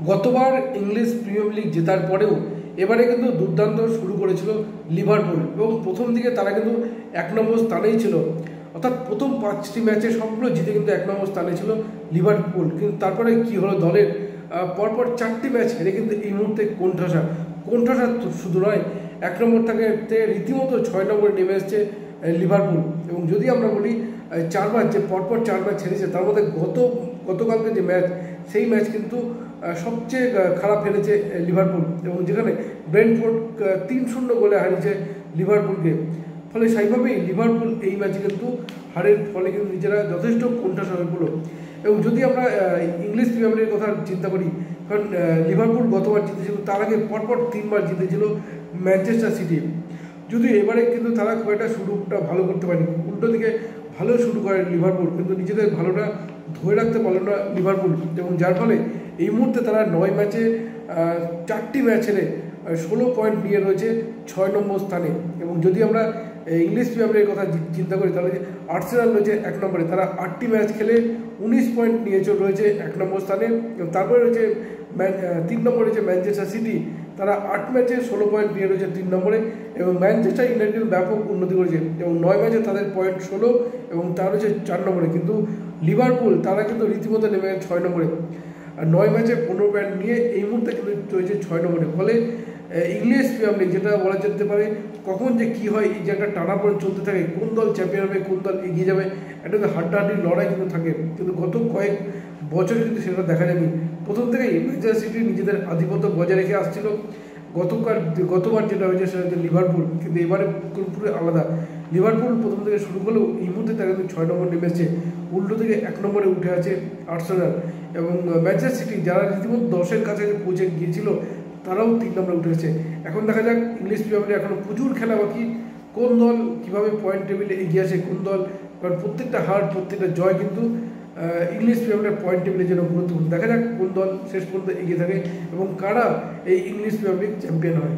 গতবার English premier league জেতার পরেও এবারে কিন্তু দুর্দান্ত শুরু করেছিল লিভারপুল এবং প্রথম দিকে তারা কিন্তু 1 নম্বর স্থানেই ছিল, অর্থাৎ প্রথম 5টি ম্যাচে সবগুলো জিতে কিন্তু 1 নম্বর স্থানে ছিল লিভারপুল। কিন্তু তারপরে কি হলো, দলের পরপর 4টি ম্যাচ হেরে কিন্তু এই মুহূর্তে কোণঠাসা শুধু নয়, 1 নম্বর থেকে রীতিমতো 6 নম্বরে নেমে এসছে লিভারপুল। এবং যদি আমরা বলি 4 ম্যাচ যে পরপর 4 ম্যাচ হেরেছে, তার মধ্যে গতকালকে যে ম্যাচ, সেই ম্যাচ কিন্তু সবচেয়ে খারাপ হেরেছে লিভারপুল, এবং যেখানে ব্রেন্টফোর্ড 3-0 গোলে হারিয়েছে লিভারপুলকে। ফলে সেইভাবেই লিভারপুল এই ম্যাচে কিন্তু হারের ফলে কিন্তু নিজেরা যথেষ্ট কোণঠাসা হয়ে পড়ল। এবং যদি আমরা ইংলিশ প্রিমিয়ার লিগের কথা চিন্তা করি, কারণ লিভারপুল গতবার জিতেছিল, তার আগে পরপর 3 বার জিতেছিল ম্যানচেস্টার সিটি। যদিও এবারে কিন্তু তারা খুব একটা শুরুটা ভালো করতে পারেনি, উল্টো দিকে ভালো শুরু করে লিভারপুল, কিন্তু নিজেদের ভালোটা ধরে রাখতে পারল না লিভারপুল, এবং যার ফলে এই মুহূর্তে তারা 9 ম্যাচে 4টি ম্যাচ হেরে 16 পয়েন্ট নিয়ে রয়েছে 6 নম্বর স্থানে। এবং যদি আমরা ইংলিশ প্রিমিয়ার লিগের কথা চিন্তা করি, তাহলে আর্সেনাল রয়েছে 1 নম্বরে, তারা 8টি ম্যাচ খেলে 19 পয়েন্ট নিয়ে রয়েছে 1 নম্বর স্থানে। তারপরে রয়েছে 3 নম্বরে রয়েছে ম্যানচেস্টার সিটি, তারা 8 ম্যাচে 16 পয়েন্ট নিয়ে রয়েছে 3 নম্বরে। এবং ম্যানচেস্টার ইউনাইটেড ব্যাপক উন্নতি করেছে এবং 9 ম্যাচে তাদের পয়েন্ট 16 এবং তারা রয়েছে 4 নম্বরে। কিন্তু লিভারপুল তারা কিন্তু রীতিমতো নেমে 6 নম্বরে, আর 9 ম্যাচে 15 পয়েন্ট নিয়ে এই মুহূর্তে কিন্তু রয়েছে 6 নম্বরে। ফলে ইংলিশ প্রিমিয়ার লিগ, যেটা বলা যেতে পারে কখন যে কী হয়, এই যে একটা টানাপোড়েন চলতে থাকে, কোন দল চ্যাম্পিয়ন হবে, কোন দল এগিয়ে যাবে, একটা তো হাড্ডাহাড্ডির লড়াই কিন্তু থাকে। কিন্তু গত কয়েক বছরে কিন্তু সেটা দেখা যায়নি। প্রথম থেকেই ম্যানচেস্টার সিটি নিজেদের আধিপত্য বজায় রেখে আসছিল। গতবার যেটা হয়েছে সেটা হচ্ছে লিভারপুল, কিন্তু এবারে পুরোপুরি আলাদা। লিভারপুল প্রথম থেকে শুরু করলেও এই মুহূর্তে তারা কিন্তু 6 নম্বর নেমে এসেছে, উল্টো থেকে 1 নম্বরে উঠে আছে আর্সেনাল। এবং ম্যানচেস্টার সিটি যারা রীতিমতো 10-এর কাছে পৌঁছে গিয়েছিল, তারাও 3 নম্বরে উঠে এসেছে। এখন দেখা যাক ইংলিশ প্রিমিয়ার লিগে এখনও প্রচুর খেলা বাকি, কোন দল কীভাবে পয়েন্ট টেবিলে এগিয়ে আছে, কোন দল, কারণ প্রত্যেকটা হার প্রত্যেকটা জয় কিন্তু ইংলিশ প্রিমিয়ার লিগের পয়েন্ট টেবিলের জন্য গুরুত্বপূর্ণ। দেখা যাক কোন দল শেষ পর্যন্ত এগিয়ে থাকে এবং কারা এই ইংলিশ প্রিমিয়ার লিগ চ্যাম্পিয়ন হয়।